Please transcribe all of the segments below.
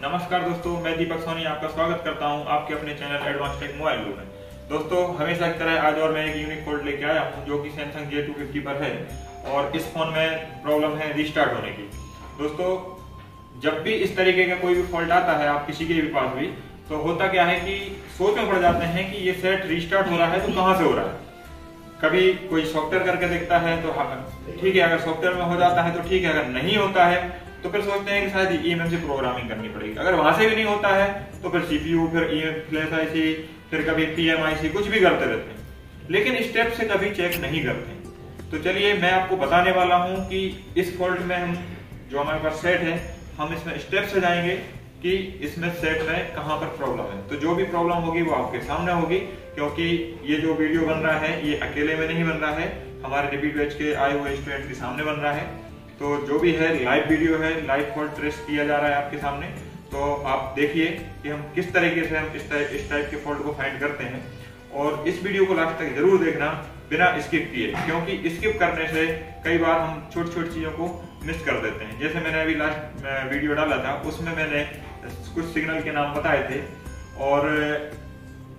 नमस्कार दोस्तों, मैं दीपक सोनी आपका स्वागत करता हूं आपके अपने channel advance tech mobile group में। दोस्तों, हमेशा की तरह आज और मैं एक यूनिक फोल्ड लेके आया हूं जो कि सैमसंग J250 पर है और इस फोन में प्रॉब्लम है रीस्टार्ट होने की। दोस्तों, जब भी इस तरीके का कोई भी फॉल्ट आता है आप किसी के भी पास भी, तो होता क्या है कि सोच में पड़ जाते हैं कि ये सेट रीस्टार्ट हो रहा है तो कहाँ से हो रहा है। कभी कोई सॉफ्टवेयर करके देखता है तो ठीक है, अगर सॉफ्टवेयर में हो जाता है तो ठीक है, अगर नहीं होता है तो फिर सोचते हैं कि शायद EMM से प्रोग्रामिंग करनी पड़ेगी। अगर वहां से भी नहीं होता है तो फिर CPU, फिर फ्लैश IC, फिर कभी PMIC, कुछ भी करते रहते हैं, लेकिन स्टेप से कभी चेक नहीं करते। तो चलिए मैं आपको बताने वाला हूं कि इस फॉल्ट में हम जो हमारे पास सेट है, हम इसमें स्टेप से जाएंगे कि इसमें सेट में कहां पर प्रॉब्लम है। तो जो भी प्रॉब्लम होगी वो आपके सामने होगी, क्योंकि ये जो वीडियो बन रहा है ये अकेले में नहीं बन रहा है, हमारे रिपीट बैच के आए हुए स्टूडेंट के सामने बन रहा है। तो जो भी है लाइव वीडियो है, लाइव फॉल्ट ट्रेस किया जा रहा है आपके सामने। तो आप देखिए कि हम किस तरीके से हम इस टाइप के फॉल्ट को फाइंड करते हैं, और इस वीडियो को लास्ट तक जरूर देखना बिना स्किप किए, क्योंकि स्किप करने से कई बार हम छोटी छोटी चीजों को मिस कर देते हैं। जैसे मैंने अभी लास्ट वीडियो डाला था, उसमें मैंने कुछ सिग्नल के नाम बताए थे और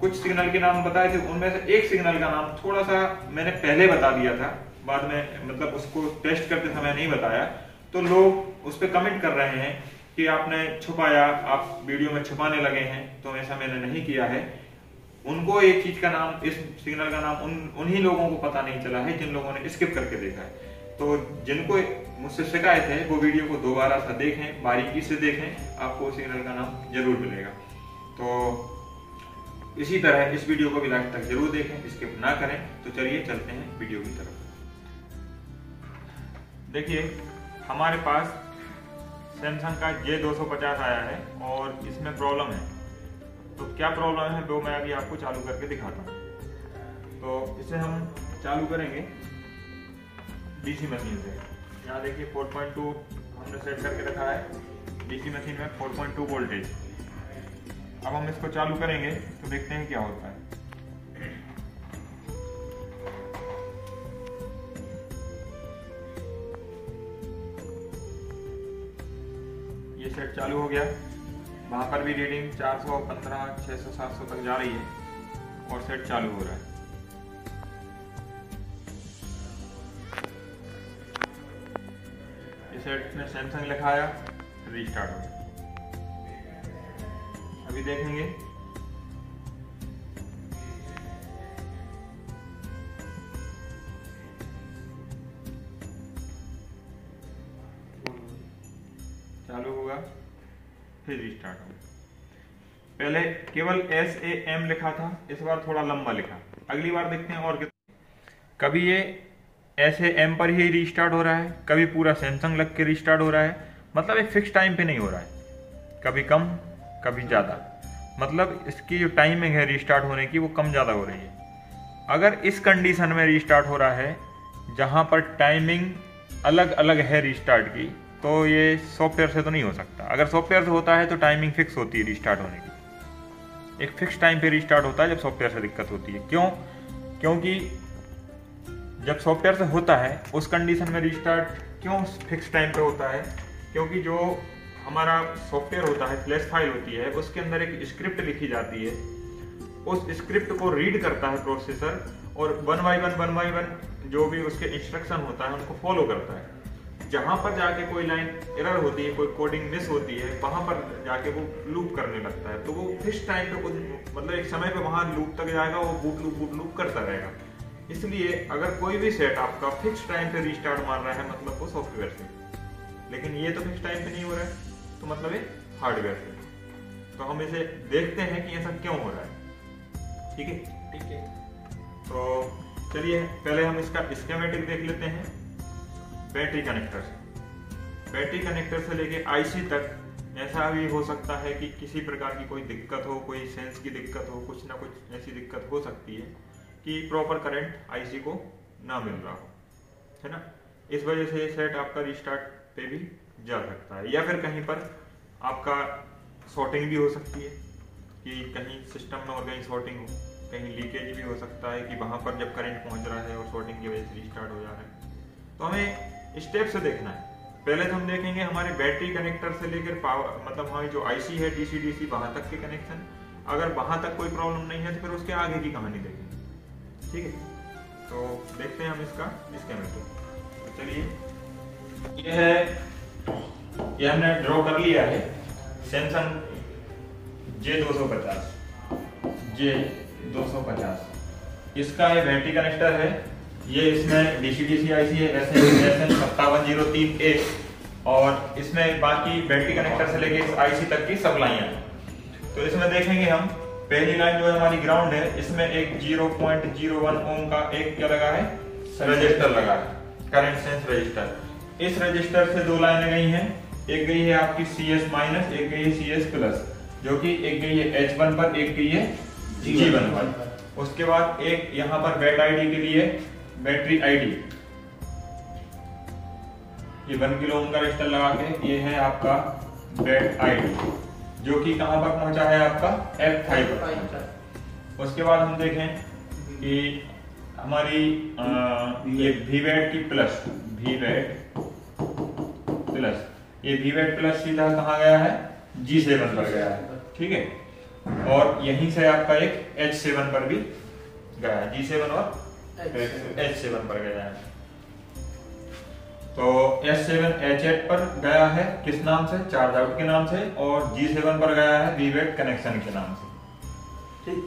कुछ सिग्नल के नाम बताए थे, उनमें से एक सिग्नल का नाम थोड़ा सा मैंने पहले बता दिया था, बाद में मतलब उसको टेस्ट करते समय नहीं बताया। तो लोग उस पर कमेंट कर रहे हैं कि आपने छुपाया, आप वीडियो में छुपाने लगे हैं। तो ऐसा मैंने नहीं किया है। उनको एक चीज का नाम, इस सिग्नल का नाम उन्हीं लोगों को पता नहीं चला है जिन लोगों ने स्किप करके देखा है। तो जिनको मुझसे शिकायत है वो वीडियो को दोबारा सा देखें, बारीकी से देखें, आपको सिग्नल का नाम जरूर मिलेगा। तो इसी तरह इस वीडियो को भी लास्ट तक जरूर देखें, स्किप ना करें। तो चलिए चलते हैं वीडियो की तरफ। देखिए, हमारे पास सैमसंग का J250 आया है और इसमें प्रॉब्लम है। तो क्या प्रॉब्लम है वो मैं अभी आपको चालू करके दिखाता हूँ। तो इसे हम चालू करेंगे DC मशीन से। यहाँ देखिए 4.2 हमने सेट करके रखा है DC मशीन में, 4.2 वोल्टेज। अब हम इसको चालू करेंगे तो देखते हैं क्या होता है। ये सेट चालू हो गया। वहां पर भी रीडिंग 415, 600, 700 तक जा रही है और सेट चालू हो रहा है। ये सेट में सैमसंग लिखा आया, रीस्टार्ट हो गया। अभी देखेंगे चालू होगा, फिर रीस्टार्ट होगा। पहले केवल SAM लिखा था, इस बार थोड़ा लंबा लिखा। अगली बार देखते हैं और कभी ये SAM पर ही रीस्टार्ट हो रहा है, कभी पूरा सैमसंग लग के रीस्टार्ट हो रहा है। मतलब एक फिक्स टाइम पे नहीं हो रहा है, कभी कम कभी ज्यादा। मतलब इसकी जो टाइमिंग है रीस्टार्ट होने की वो कम ज्यादा हो रही है। अगर इस कंडीशन में रीस्टार्ट हो रहा है जहां पर टाइमिंग अलग अलग है रीस्टार्ट की, तो ये सॉफ्टवेयर से तो नहीं हो सकता। अगर सॉफ्टवेयर से होता है तो टाइमिंग फिक्स होती है रीस्टार्ट होने की, एक फिक्स टाइम पे रीस्टार्ट होता है जब सॉफ्टवेयर से दिक्कत होती है। क्यों? क्योंकि जब सॉफ्टवेयर से होता है उस कंडीशन में रीस्टार्ट क्यों फिक्स टाइम पे होता है? क्योंकि जो हमारा सॉफ्टवेयर होता है, फ्लैश फाइल होती है, उसके अंदर एक स्क्रिप्ट लिखी जाती है। उस स्क्रिप्ट को रीड करता है प्रोसेसर और वन बाय वन जो भी उसके इंस्ट्रक्शन होता है उनको फॉलो करता है। जहां पर जाके कोई लाइन एरर होती है, कोई कोडिंग मिस होती है, वहां पर जाके वो लूप करने लगता है। तो वो फिक्स टाइम पे मतलब एक समय पे वहां लूप तक जाएगा, वो बूट लूप करता रहेगा। इसलिए अगर कोई भी सेट आपका फिक्स टाइम पे रीस्टार्ट मार रहा है मतलब वो सॉफ्टवेयर से, लेकिन ये तो फिक्स टाइम पे नहीं हो रहा है, तो मतलब ये हार्डवेयर से। तो हम इसे देखते हैं कि ऐसा क्यों हो रहा है। ठीक है। तो चलिए पहले हम इसका स्कीमेटिक देख लेते हैं। बैटरी कनेक्टर से लेके IC तक ऐसा भी हो सकता है कि किसी प्रकार की कोई दिक्कत हो, कोई सेंस की दिक्कत हो, कुछ ना कुछ ऐसी दिक्कत हो सकती है कि प्रॉपर करंट IC को ना मिल रहा हो, है ना। इस वजह से सेट आपका रीस्टार्ट पे भी जा सकता है। या फिर कहीं पर आपका शॉर्टिंग भी हो सकती है कि कहीं सिस्टम में और कहीं शॉर्टिंग हो, कहीं लीकेज भी हो सकता है कि वहां पर जब करंट पहुंच रहा है और शॉर्टिंग की वजह से रीस्टार्ट हो जा रहा है। तो हमें स्टेप से देखना है पहले तो हम देखेंगे हमारे बैटरी कनेक्टर से लेकर पावर, मतलब हमारी जो आईसी है डीसी डीसी वहां तक के कनेक्शन। अगर वहां तक कोई प्रॉब्लम नहीं है तो फिर उसके आगे की कहानी देखेंगे, ठीक है। तो देखते हैं हम इसका स्कीमेटिक। तो चलिए, ये हमने ड्रॉ कर लिया है सैमसंग J250। इसका ये बैटरी कनेक्टर है, ये इसमें डीसी डीसी आईसी है SN5703A, और इसमें बाकी बैटरी कनेक्टर से लेके इस आईसी तक की सप्लाई है। तो इसमें देखेंगे हम पहली लाइन जो है हमारी ग्राउंड है, इसमें एक 0.01 ओम का एक क्या लगा है, रजिस्टर लगा है, करंट सेंस रजिस्टर। इस रजिस्टर से दो लाइनें गई हैं, एक गई है आपकी CS माइनस, एक गई है CS प्लस, जो कि एक गई है H1 पर, एक गई है G1 पर। उसके बाद एक यहाँ पर बैट आईडी के लिए बैटरी आईडी, ये 1 किलो ओम का रजिस्टर लगा के ये है आपका बैट आईडी, जो कि कहां पर पहुंचा है आपका F5 पर। उसके बाद हम देखें कि हमारी ये VWAT की प्लस, ये VWAT प्लस सीधा कहां गया है, G7 पर गया है, ठीक है। और यहीं से आपका एक H7 पर भी गया है, G7 और H7 पर गया है। तो S7 H8 पर गया है किस नाम से, चार्ज आउट के नाम से, और G7 पर गया है VWAT कनेक्शन के नाम से, ठीक।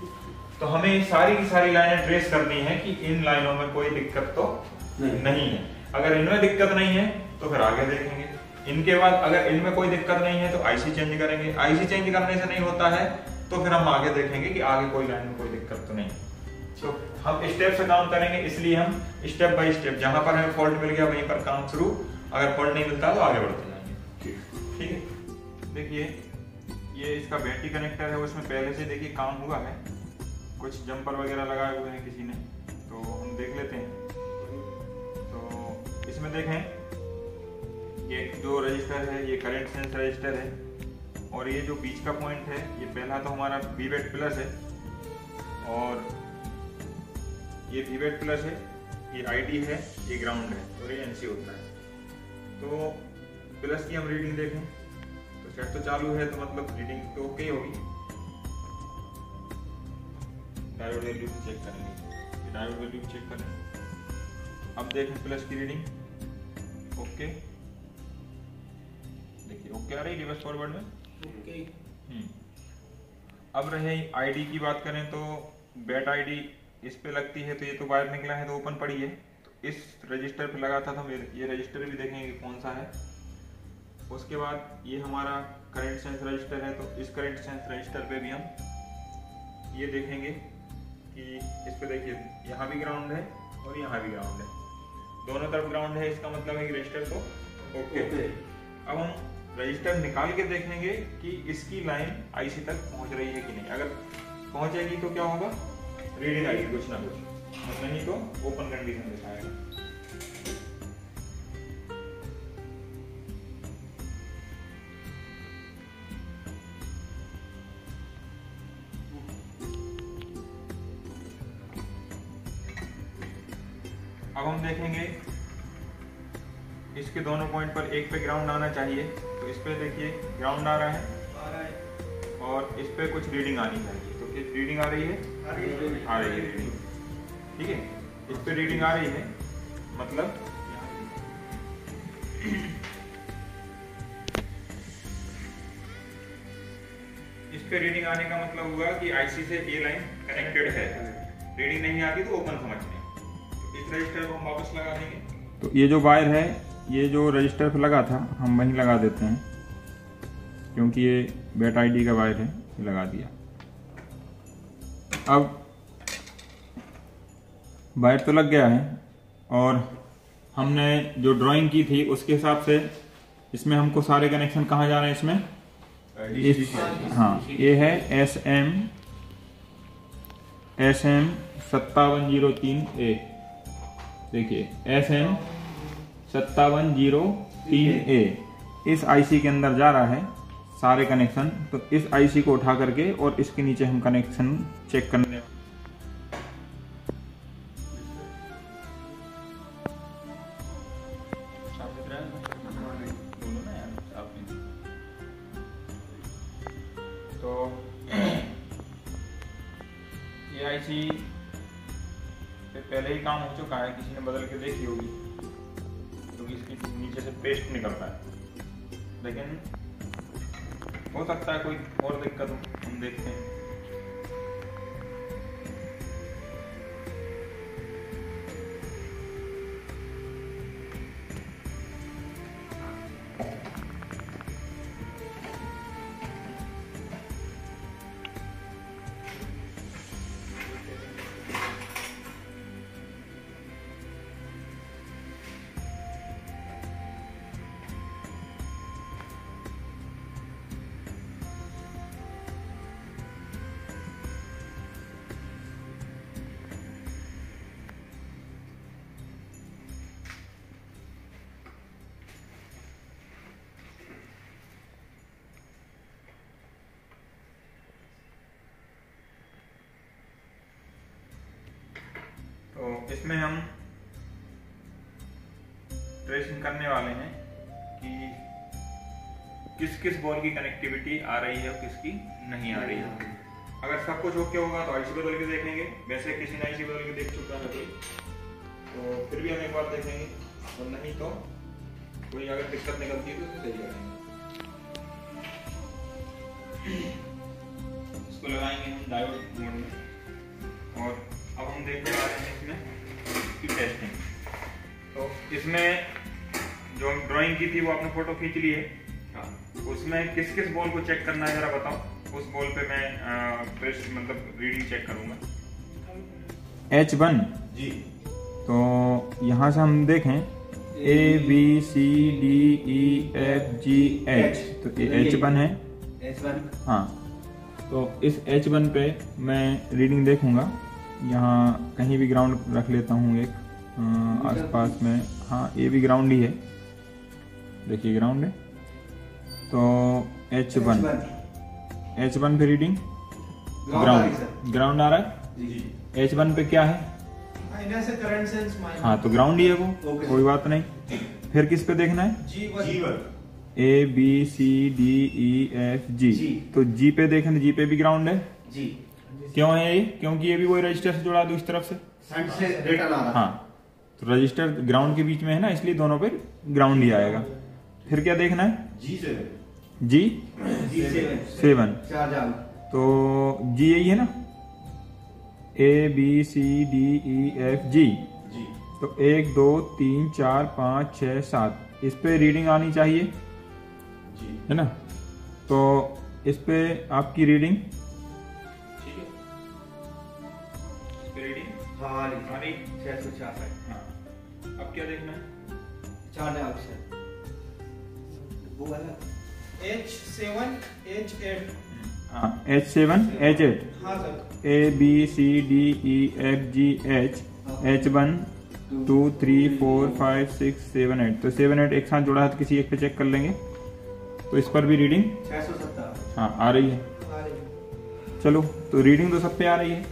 तो हमें सारी की सारी लाइनें ट्रेस करनी है कि इन लाइनों में कोई दिक्कत तो नहीं है। अगर इनमें दिक्कत नहीं है तो फिर आगे देखेंगे। इनके बाद अगर इनमें कोई दिक्कत नहीं है तो आईसी चेंज करेंगे। आईसी चेंज करने से नहीं होता है तो फिर हम आगे देखेंगे कि आगे कोई लाइन में कोई दिक्कत तो नहीं। तो हम स्टेप से काम करेंगे, इसलिए हम स्टेप बाय स्टेप, जहां पर हमें फॉल्ट मिल गया वहीं पर काम शुरू, अगर फॉल्ट नहीं मिलता तो आगे बढ़ते जाएंगे, ठीक है। देखिए, ये इसका बैटरी कनेक्टर है, उसमें पहले से देखिए काम हुआ है, कुछ जंपर वगैरह लगाए हुए हैं किसी ने, तो हम देख लेते हैं। तो इसमें देखें, ये जो रजिस्टर है ये करंट सेंस रजिस्टर है, और ये जो बीच का पॉइंट है ये पहला तो हमारा VWAT प्लस है, और ये VWAT प्लस है, ये ID है, ये ग्राउंड है, और ये NC होता है। तो प्लस की हम रीडिंग देखें तो सेट तो चालू है, तो मतलब रीडिंग तो ओके होगी। डायोड वैल्यू चेक करेंगे, डायोड वैल्यू चेक करें। अब देखें प्लस की रीडिंग, ओके, देखिए ओके आ रही रिवर्स फॉरवर्ड में, ओके। अब रहे ID की बात करें तो बैट ID इस पे लगती है, तो ये तो वायर निकला है तो ओपन पड़ी है, तो इस रजिस्टर पे लगा था, तो ये रजिस्टर भी देखेंगे कौन सा है। उसके बाद ये हमारा करंट सेंस रजिस्टर है, तो इस करंट सेंस रजिस्टर पे भी हम ये देखेंगे कि इस पे देखिए यहाँ भी ग्राउंड है और यहाँ भी ग्राउंड है, दोनों तरफ ग्राउंड है, इसका मतलब है कि रजिस्टर तो ओके। अब हम रजिस्टर निकाल के देखेंगे कि इसकी लाइन आईसी तक पहुंच रही है कि नहीं। अगर पहुंचेगी तो क्या होगा, रीडिंग आएगी कुछ ना कुछ, और नहीं तो ओपन कंडीशन दिखाएगा। अब हम देखेंगे इसके दोनों पॉइंट पर एक पे ग्राउंड आना चाहिए, तो इस पे देखिए ग्राउंड आ रहा है, और इस पे कुछ रीडिंग आनी चाहिए, तो किस रीडिंग आ रही है, आ रही है रीडिंग, ठीक है। इस पे रीडिंग आ रही है, मतलब इस पे रीडिंग आने का मतलब हुआ कि आईसी से ये लाइन कनेक्टेड है। रीडिंग नहीं आती तो ओपन समझ लें। इस रजिस्टर को हम वापस लगा देंगे, तो ये जो वायर है ये जो रजिस्टर पे लगा था हम वहीं लगा देते हैं, क्योंकि ये बैट ID का वायर है, ये लगा दिया। अब वायर तो लग गया है, और हमने जो ड्राइंग की थी उसके हिसाब से इसमें हमको सारे कनेक्शन कहाँ जा रहे हैं, इसमें हाँ, ये है SM 5703A, देखिए SM 5703A इस आईसी के अंदर जा रहा है सारे कनेक्शन। तो इस आईसी को उठा करके और इसके नीचे हम कनेक्शन चेक करने, तो ये आईसी पे पहले ही काम हो चुका है, किसी ने बदल के देखी होगी, क्योंकि इसकी नीचे से पेस्ट निकलता है, लेकिन हो सकता है कोई और दिक्कत हो, हम देखते हैं। तो इसमें हम ट्रेसिंग करने वाले हैं कि किस किस बॉल की कनेक्टिविटी आ रही है और किसकी नहीं आ रही है। अगर सब कुछ ओके होगा तो आईसी बदल के देखेंगे, वैसे किसी ने आईसी बदल के देख चुका है तो फिर भी हम एक बार देखेंगे, और नहीं तो कोई अगर दिक्कत निकलती है तो उसे सही करेंगे। इसको लगाएंगे हम डायोड मोड में, और अब हम देखने वाले हैं इसमें की टेस्टिंग। तो इसमें जो ड्राइंग की थी वो आपने फोटो खींच ली है, उसमें किस किस बॉल को चेक करना है जरा बताओ। उस बॉल पे मैं प्रेस मतलब रीडिंग चेक करूंगा। H1 जी, तो यहाँ से हम देखें ABCDEFGH, तो H1 है। H1 हाँ, तो इस H1 पे मैं रीडिंग देखूंगा। यहाँ कहीं भी ग्राउंड रख लेता हूँ एक आसपास में। हाँ, ये भी ग्राउंड ही है, देखिए ग्राउंड है। तो H1 पे रीडिंग ग्राउंड आ रहा है। H1 पे क्या है? हाँ, तो ग्राउंड ही है वो, कोई बात नहीं। फिर किस पे देखना है? G1 ABCDEFG, तो G पे देखें, G पे भी ग्राउंड है। क्यों है ये? क्योंकि ये भी वही रजिस्टर से जुड़ा दो इस तरफ से डेटा ला रहा है। हाँ, तो रजिस्टर ग्राउंड के बीच में है ना, इसलिए दोनों पे ग्राउंड ही आएगा। फिर क्या देखना है? G7, तो G यही है ना, ABCDEFG, तो 1 2 3 4 5 6 7 इस पे रीडिंग आनी चाहिए, है ना। तो इस पे आपकी रीडिंग ठीक है, इस पे रीडिंग हाँ 666। हाँ, अब क्या देखना है? 4 ऑप्शन वो वाला H7 H8। हाँ, H7 H8। हाँ सर, ABCDEFGH H1 2 3 4 5 6 7 8, तो 7 8 एक साथ जुड़ा है, तो किसी एक पे चेक कर लेंगे। तो इस पर भी रीडिंग 670 हाँ आ रही है। चलो, तो रीडिंग तो सब पे आ रही है।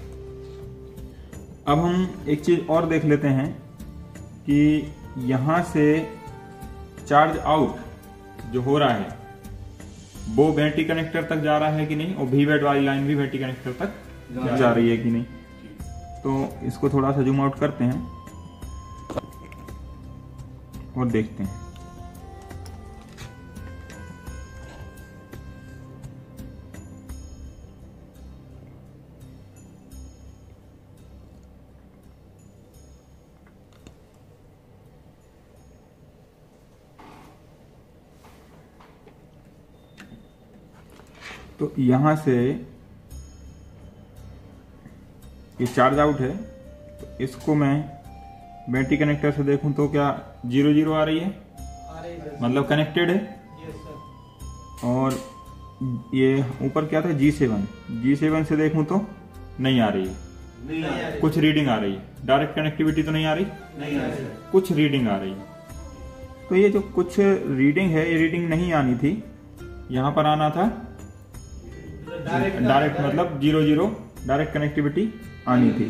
अब हम एक चीज और देख लेते हैं कि यहां से चार्ज आउट जो हो रहा है वो बैटरी कनेक्टर तक जा रहा है कि नहीं, और वीवैट वाली लाइन भी बैटरी कनेक्टर तक जा रही है कि नहीं। तो इसको थोड़ा सा जूम आउट करते हैं और देखते हैं। तो यहां से ये चार्ज आउट है, तो इसको मैं बैटरी कनेक्टर से देखूं तो क्या 0 0 आ रही है, मतलब कनेक्टेड है। और ये ऊपर क्या था G7 से देखूं तो नहीं आ रही है, कुछ रीडिंग आ रही है। डायरेक्ट कनेक्टिविटी तो नहीं आ रही, कुछ रीडिंग आ रही है। तो ये जो कुछ रीडिंग है, ये रीडिंग नहीं आनी थी, यहां पर आना था डायरेक्ट, मतलब 0 0 डायरेक्ट कनेक्टिविटी आनी थी।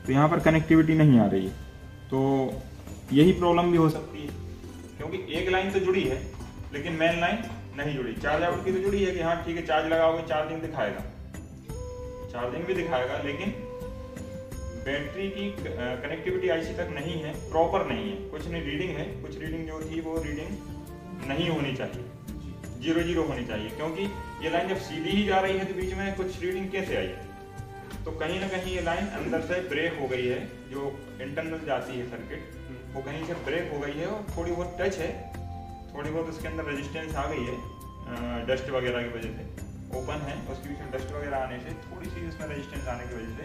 तो यहाँ पर कनेक्टिविटी नहीं आ रही है, तो यही प्रॉब्लम भी हो सकती है, क्योंकि एक लाइन तो जुड़ी है लेकिन मेन लाइन नहीं जुड़ी। चार्ज आउट की तो जुड़ी है कि हाँ ठीक है चार्ज लगाओगे चार्जिंग दिखाएगा, चार्जिंग भी दिखाएगा, लेकिन बैटरी की कनेक्टिविटी आईसी तक नहीं है, प्रॉपर नहीं है, कुछ नहीं रीडिंग है, कुछ रीडिंग जो थी वो रीडिंग नहीं होनी चाहिए, 0 होनी चाहिए, क्योंकि ये लाइन जब सीधी ही जा रही है तो बीच में कुछ रीडिंग कैसे आई? तो कहीं ना कहीं ये लाइन अंदर से ब्रेक हो गई है, जो इंटरनल जाती है सर्किट वो कहीं से ब्रेक हो गई है और थोड़ी बहुत टच है, थोड़ी बहुत उसके अंदर रेजिस्टेंस आ गई है डस्ट वगैरह की वजह से, ओपन है उसके बीच में डस्ट वगैरह आने से थोड़ी सी इसमें रेजिस्टेंस आने की वजह से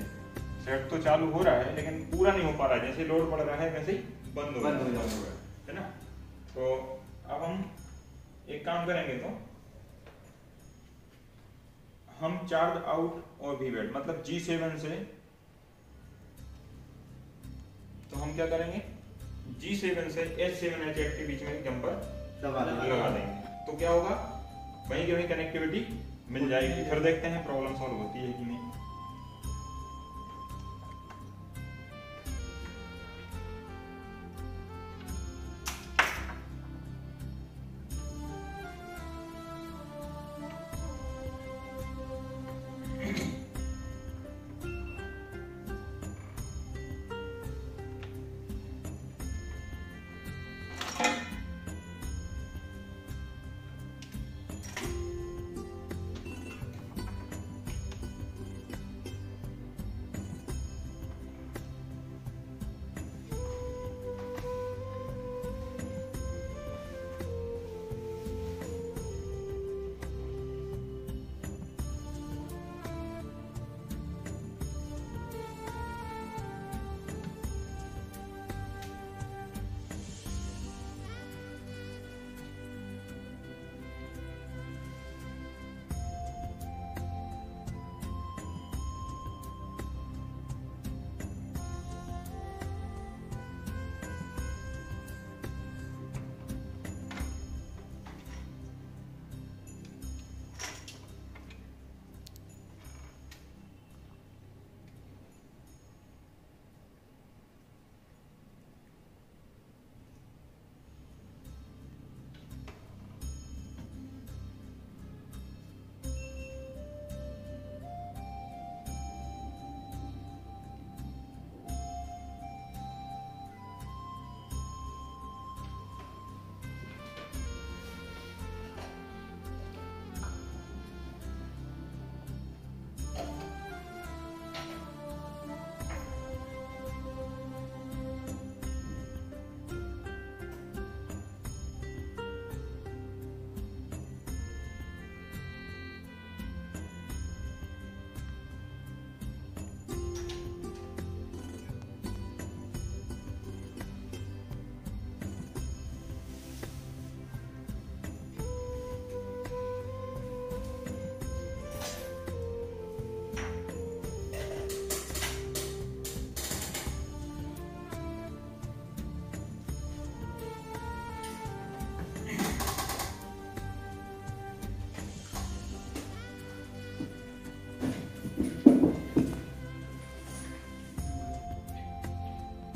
सेट तो चालू हो रहा है लेकिन पूरा नहीं हो पा रहा है, जैसे लोड बढ़ रहा है वैसे ही बंद हो रहा है ना। तो अब हम एक काम करेंगे, तो हम चार्ज आउट और वीवेट मतलब G7 से, तो हम क्या करेंगे G7 से H7H8 के बीच में जंपर लगा देंगे, तो क्या होगा वहीं की वहीं कनेक्टिविटी मिल जाएगी। फिर देखते हैं प्रॉब्लम सॉल्व होती है कि नहीं।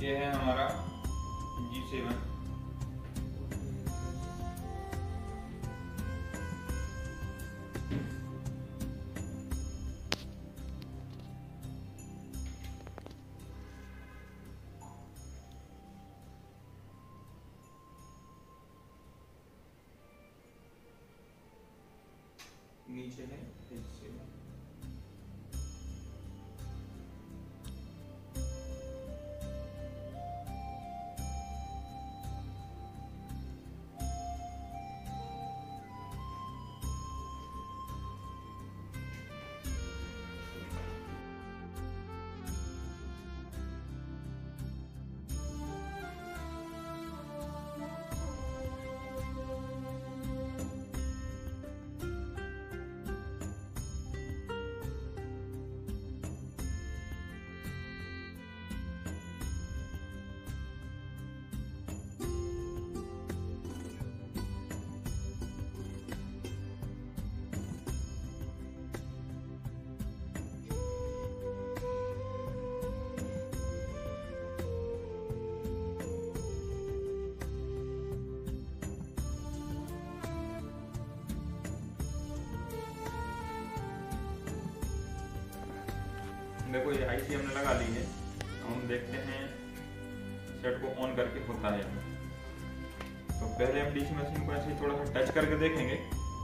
ये है हमारा G7, नीचे है H7। देखो ये आईसी हमने लगा ली है, हम देखते हैं सेट को ऑन करके होता है। तो पहले हम डीसी मशीन को ऐसे थोड़ा सा टच करके देखेंगे।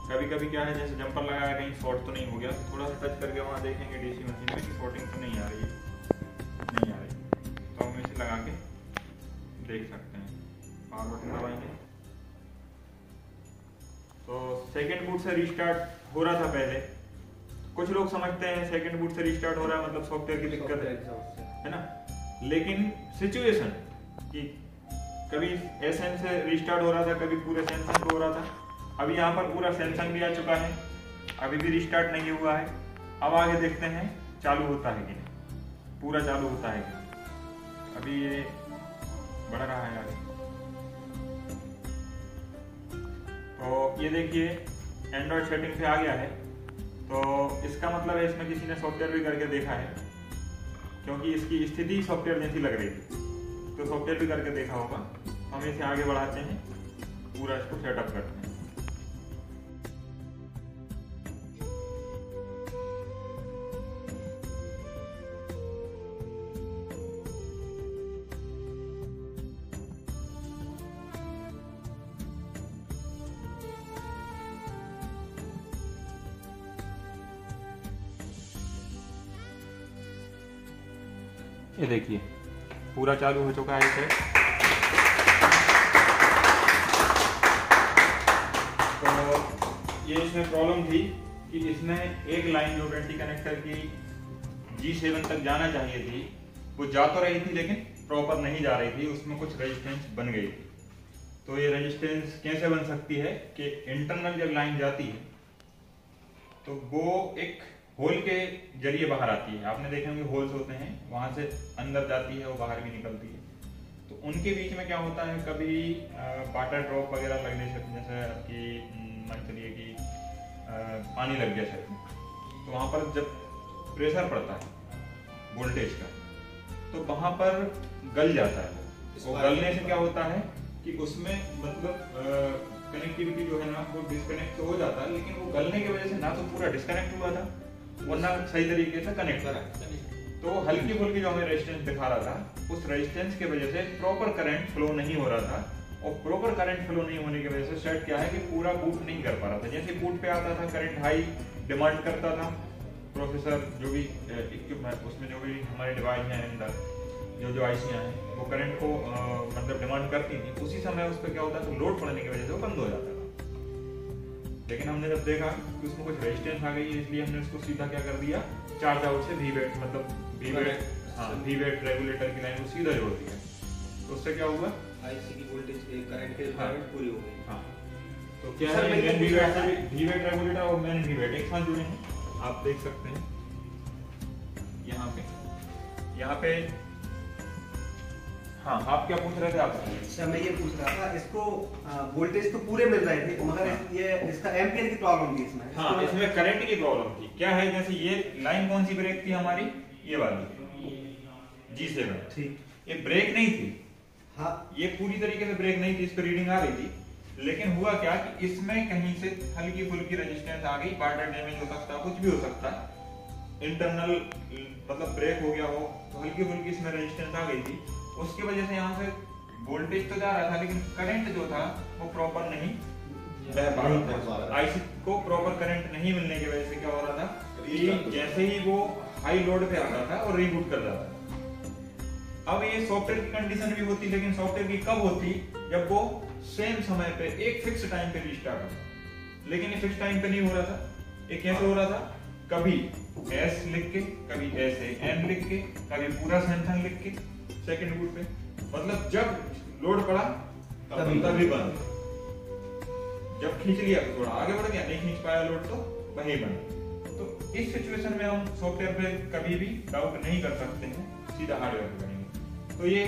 कभी कभी क्या है, जैसे जंपर लगाया कहीं शॉर्ट तो नहीं हो गया, तो थोड़ा सा टच करके वहाँ देखेंगे डीसी मशीन में कि शॉर्टिंग तो नहीं आ रही है, नहीं आ रही। तो हम इसे लगा के देख सकते हैं। पावर बटन दबाएंगे तो सेकेंड बूट से रिस्टार्ट हो रहा था पहले। कुछ लोग समझते हैं सेकेंड बूट से रिस्टार्ट हो रहा है मतलब सॉफ्टवेयर की दिक्कत है ना, लेकिन सिचुएशन कि कभी एसएन से रिस्टार्ट हो रहा था, कभी पूरे सैमसंग को हो रहा था। अभी यहाँ पर पूरा सैमसंग भी आ चुका है, अभी भी रिस्टार्ट नहीं हुआ है। अब आगे देखते हैं चालू होता है कि नहीं, पूरा चालू होता है कि अभी ये बढ़ रहा है आगे। तो ये देखिए एंड्रॉइड सेटिंग पे आ गया है, तो इसका मतलब है इसमें किसी ने सॉफ्टवेयर भी करके देखा है, क्योंकि इसकी स्थिति सॉफ्टवेयर जैसी लग रही थी, तो सॉफ्टवेयर भी करके देखा होगा। हम इसे आगे बढ़ाते हैं, पूरा इसको सेटअप करते हैं। ये देखिए पूरा चालू हो चुका है इसे। तो ये इसमें प्रॉब्लम थी कि इसमें एक लाइन जो 20 कनेक्टर की G7 तक जाना चाहिए थी, वो जा तो रही थी लेकिन प्रॉपर नहीं जा रही थी, उसमें कुछ रेजिस्टेंस बन गई थी। तो ये रेजिस्टेंस कैसे बन सकती है कि इंटरनल जब लाइन जाती है तो वो एक होल के जरिए बाहर आती है। आपने देखे होंगे होल्स होते हैं, वहां से अंदर जाती है, वो बाहर भी निकलती है। तो उनके बीच में क्या होता है, कभी वाटर ड्रॉप वगैरह लगने से, जैसे आपकी मान चलिए कि पानी लग गया छत में, तो वहां पर जब प्रेशर पड़ता है वोल्टेज का, तो वहां पर गल जाता है। वो गलने से क्या होता है कि उसमें मतलब कनेक्टिविटी जो है ना वो डिस्कनेक्ट तो हो जाता है, लेकिन वो गलने की वजह से ना तो पूरा डिस्कनेक्ट हुआ था वरना सही तरीके से कनेक्ट करा। तो हल्की फुल्की जो हमें रेजिस्टेंस दिखा रहा था, उस रेजिस्टेंस की वजह से प्रॉपर करंट फ्लो नहीं हो रहा था, और प्रॉपर करंट फ्लो नहीं होने की वजह से सेट क्या है कि पूरा बूट नहीं कर पा रहा था। जैसे बूट पे आता था करंट हाई डिमांड करता था, प्रोसेसर जो भी इक्विपमेंट उसमें जो भी हमारे डिवाइस हैं अंदर जो आईसियाँ हैं वो करंट को मतलब डिमांड करती थी, उसी समय उस पर क्या होता है, तो लोड पड़ने की वजह से वो बंद हो जाता था। लेकिन हमने जब देखा कि उसमें कुछ रेजिस्टेंस आ गई है, इसलिए हमने उसको सीधा क्या कर दिया, चार्ज आउट से वीवेट मतलब वीवेट रेगुलेटर की लाइन को सीधा जोड़ दिया। तो उससे क्या हुआ, आईसी की वोल्टेज करंट की रिक्वायरमेंट पूरी हो गई। हाँ, तो क्या है मेन वीवेट से वीवेट रेगुलेटर और मेन वीवेट एक साथ जुड़े हैं, आप देख सकते हैं यहाँ पे। हाँ, आप क्या पूछ रहे थे आपसे? सर मैं ये पूछ रहा था, इसको वोल्टेज तो पूरे मिल रहे थे, मगर ये इसका एम्पियर की प्रॉब्लम थी इसमें। हाँ, इसमें करंट की प्रॉब्लम थी। क्या है, जैसे ये लाइन कौन सी ब्रेक थी हमारी, ये वाली G7, ठीक, ये ब्रेक नहीं थी। हाँ, ये पूरी तरीके से ब्रेक नहीं थी, इस पर रीडिंग आ रही थी, लेकिन हुआ क्या कि इसमें कहीं से हल्की फुल्की रेजिस्टेंस आ गई, वाटर डैमेज हो सकता है, कुछ भी हो सकता है, इंटरनल मतलब ब्रेक हो गया हो, तो हल्की फुल्की इसमें रेजिस्टेंस आ गई थी। उसकी वजह से यहाँ से वोल्टेज तो जा रहा था, लेकिन करंट जो था वो प्रॉपर नहीं बह पा रहा था। आईसी को प्रॉपर करंट नहीं मिलने की वजह से क्या हो रहा था कि जैसे ही वो हाई लोड पे आता था और रीबूट कर जाता था। अब ये सॉफ्टवेयर की कंडीशन भी होती, लेकिन सॉफ्टवेयर की कब होती, जब वो सेम समय पे एक फिक्स टाइम पे रिस्टार्ट होता। लेकिन ये फिक्स टाइम पे नहीं हो रहा था। ये कैसे हो रहा था, कभी एस लिख के, कभी SAM लिख के, कभी पूरा सैमसंग लिख के सेकंड बूट पे, मतलब जब लोड पड़ा तभी बंद, जब खींच लिया तो थोड़ा आगे बढ़ गया, नहीं खींच पाया लोड तो वही बंद। तो इस सिचुएशन में हम सॉफ्टवेयर पे कभी भी डाउट नहीं कर सकते हैं, सीधा हार्डवेयर पे करेंगे। तो ये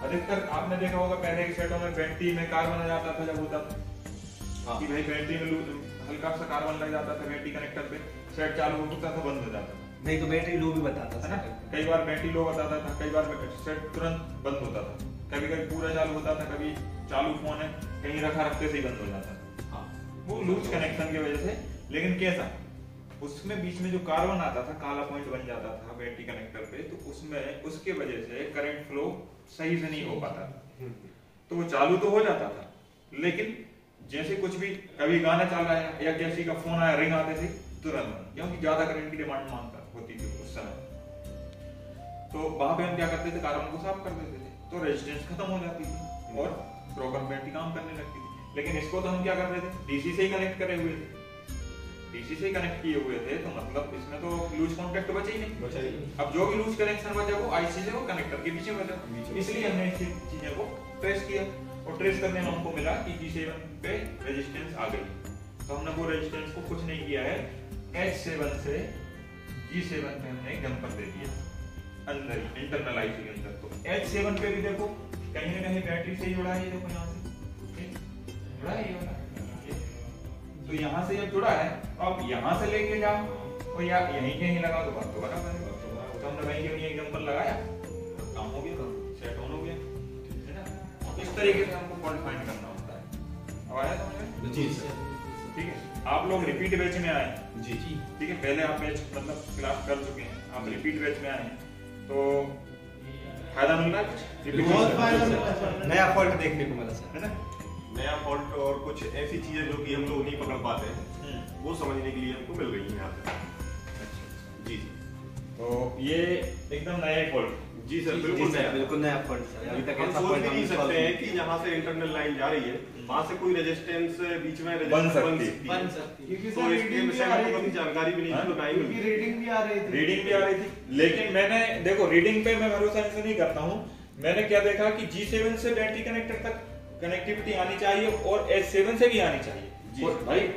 अधिकतर आपने देखा होगा पहले के सेटों में बैटरी में कार्बन आ जाता था, जब होता था कि भाई बैटरी में हल्का सा कार्बन लग जाता था बैटरी कनेक्टर पे, सेट चालू होता था, बंद हो जाता था, नहीं तो बैटरी लो भी बताता था ना, कई बार बैटरी लो बताता था, कई बार सेट तुरंत बंद होता था, कभी कभी पूरा चालू होता था, कभी चालू फोन है कहीं रखते से ही बंद हो जाता था। हाँ, वो लूज कनेक्शन की वजह से। लेकिन कैसा उसमें बीच में जो कार्बन आता था, काला पॉइंट बन जाता था बैटरी कनेक्टर पे, तो उसमें उसके वजह से करंट फ्लो सही से नहीं हो पाता था। तो वो चालू तो हो जाता था, लेकिन जैसे कुछ भी कभी गाना चल रहा है या किसी का फोन आया, रिंग आते थे तुरंत, क्योंकि ज्यादा करंट की डिमांड मांगता होती थी उस समय। तो वहां पे हम क्या करते थे, कार्बन को साफ कर देते थे, तो रेजिस्टेंस खत्म हो जाती थी और प्रॉपर बैटरी काम करने लगती थी। लेकिन इसको तो हम क्या कर रहे थे, डीसी से ही कनेक्ट करे हुए थे, डीसी से ही कनेक्ट किए हुए थे, तो मतलब इसमें तो लूज कॉन्टैक्ट बचा ही नहीं। अब जो भी लूज कनेक्शन बचा वो आईसी से वो कनेक्टर के बीच में बचा, इसलिए हमने इस चीजों को ट्रेस किया और ट्रेस करने में हमको मिला कि G7 पे रेजिस्टेंस आ गई। तो हमने वो रेजिस्टेंस को कुछ नहीं किया है, H7 से G7 पे हमने जंपर दे दिया अंदर इंटरनल आईसी के अंदर। तो H7 पे भी देखो कहीं ना कहीं बैटरी से ही जुड़ा है, देखो यहाँ से जुड़ा है ये वाला, तो यहाँ से जब जुड़ा है तो आप यहाँ से लेके जाओ और या यहीं कहीं लगा दो, बात तो बराबर है। तो हमने वहीं के लिए जंपर लगाया, काम हो गया, सेट ऑन हो गया, है ना। इस तरीके से हमको फॉल्ट फाइंड करना होता है। अब आया समझ में? जी सर। ठीक है, आप लोग रिपीट बैच में आए। जी जी। ठीक है, पहले आप बैच मतलब क्लास कर चुके हैं, आप रिपीट बैच में आए हैं, तो फायदा मिल रहा है कुछ? बहुत फायदा मिल रहा है, नया फॉल्ट देखने को मिला सर, है ना। नया फॉल्ट और कुछ ऐसी चीजें जो कि हम लोग नहीं पकड़ पाते हैं, वो समझने के लिए हमको मिल रही है यहाँ पे। जी। तो ये एकदम नया फॉल्ट। जी सर, बिल्कुल नया फॉल्ट सर। अभी तक हम ऐसा सोच फॉल्ट भी नहीं हम सकते हैं कि यहाँ से इंटरनल लाइन जा रही है, वहाँ से कोई रेजिस्टेंस बीच में बन सकती सकती है। तो इसके विषय में कभी जानकारी भी नहीं थी, तो नहीं मिली। रीडिंग भी आ रही थी, रीडिंग भी आ रही थी, लेकिन मैंने देखो रीडिंग पे मैं भरोसा ऐसे नहीं करता हूँ। मैंने क्या देखा कि G7 से बैटरी कनेक्टर तक कनेक्टिविटी आनी चाहिए और H7 से भी आनी चाहिए। और भाई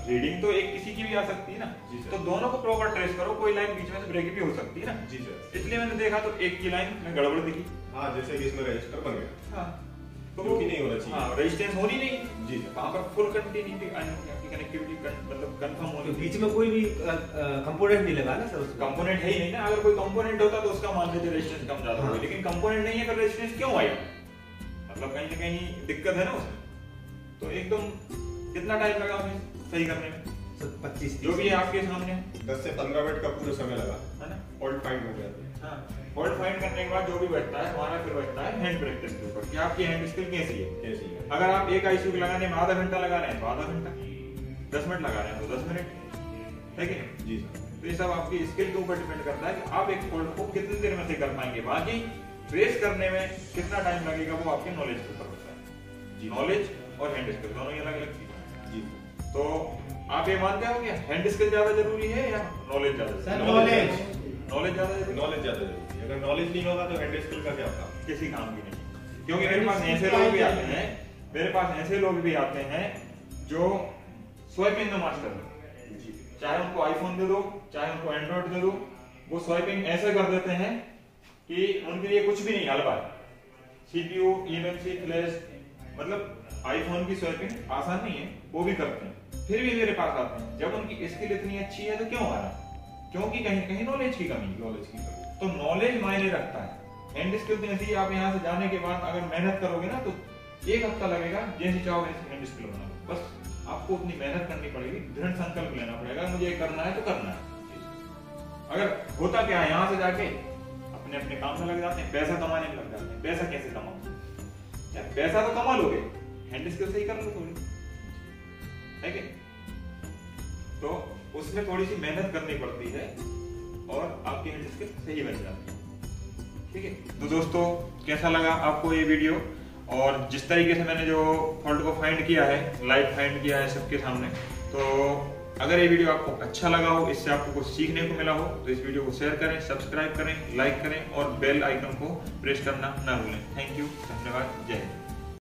रीडिंग तो एक किसी की भी आ सकती है ना, तो दोनों को प्रॉपर ट्रेस करो, कोई लाइन बीच में से ब्रेक भी हो सकती है ना। जी सर। इसलिए मैंने देखा तो एक की लाइन में गड़बड़ दिखी। हाँ, जैसे कि इसमें रजिस्टर बन गया। हाँ, तो वो नहीं होना चाहिए। हाँ, रेजिस्टेंस होनी नहीं। जी। वहाँ पर फुल कंटिन्यूटी कनेक्टिविटी मतलब कंफर्म होनी। बीच में कोई भी कंपोनेंट नहीं लगा ना सर, उसका कंपोनेंट है ही नहीं ना। अगर कोई कंपोनेंट होता तो उसका मान लीजिए रेजिस्टेंस कम ज्यादा होगा, लेकिन कंपोनेंट नहीं है तो रेजिस्टेंस क्यों आएगा? मतलब कहीं ना कहीं दिक्कत है ना उसमें। तो एकदम कितना टाइम लगा हमें सही करने में? 25 जो भी है आपके सामने 10 से 15 मिनट का पूरा समय लगा, है ना। फॉल्ट फाइंड हो गया। हाँ, फॉल्ट फाइंड करने के बाद जो भी बचता है हमारा फिर बचता है हैंड प्रैक्टिस के ऊपर कि आपकी हैंड स्किल कैसी है। कैसी है? अगर आप एक आईसीयू लगाने में आधा घंटा लगा रहे हैं तो आधा घंटा, 10 मिनट लगा रहे हैं तो 10 मिनट, है कि नहीं? जी सर। तो ये सब आपकी स्किल के ऊपर डिपेंड करता है कि आप एक फॉल्ट को कितनी देर में से कर पाएंगे। बाकी ट्रेस करने में कितना टाइम लगेगा वो आपके नॉलेज के ऊपर होता है। नॉलेज और हैंड स्किल दोनों ही अलग अलग चीजें हैं। जी। तो आप ये मानते हो कि हैंड स्किल ज्यादा जरूरी है या नॉलेज ज्यादा? नॉलेज ज्यादा जरूरी, नॉलेज ज्यादा जरूरी है। अगर नॉलेज नहीं होगा तो हैंड स्किल का क्या काम? किसी काम की नहीं। क्योंकि मेरे पास ऐसे लोग भी आते हैं, जो स्वाइपिंग में मास्टर है। चाहे उनको आईफोन दे दो, चाहे उनको एंड्रॉइड दे दो, वो स्वाइपिंग ऐसे कर देते हैं कि उनके लिए कुछ भी नहीं हलवा है। सीपीयू, ईएमएमसी, फ्लैश, मतलब आईफोन की स्वाइपिंग आसान नहीं है, वो भी करते हैं, फिर भी मेरे पास आते हैं। जब उनकी स्किल इतनी अच्छी है तो क्यों आ रहा है? क्योंकि कहीं कहीं नॉलेज की कमी। तो नॉलेज मायने रखता है। हैंड स्किल तो ऐसी आप यहाँ से जाने के बाद अगर मेहनत करोगे ना तो 1 हफ्ता लगेगा, जैसे चाहो वैसे हैंड स्किल बना लो। बस आपको उतनी मेहनत करनी पड़ेगी, दृढ़ संकल्प लेना पड़ेगा, मुझे ये करना है तो करना है। अगर होता क्या है, यहाँ से जाके अपने अपने काम में लग जाते हैं, पैसा कमाने में लग जाते हैं। पैसा कैसे कमाओ? पैसा तो कमा लोगे, हैंड स्किल से ही कर लो थोड़ी, है कि? तो उसमें थोड़ी सी मेहनत करनी पड़ती है और आपकी हैंड स्किल सही बन जाती है। ठीक है, तो दोस्तों कैसा लगा आपको ये वीडियो? और जिस तरीके से मैंने जो फॉल्ट को फाइंड किया है, लाइव फाइंड किया है सबके सामने, तो अगर ये वीडियो आपको अच्छा लगा हो, इससे आपको कुछ सीखने को मिला हो, तो इस वीडियो को शेयर करें, सब्सक्राइब करें, लाइक करें और बेल आइकन को प्रेस करना ना भूलें। थैंक यू, धन्यवाद, जय हिंद।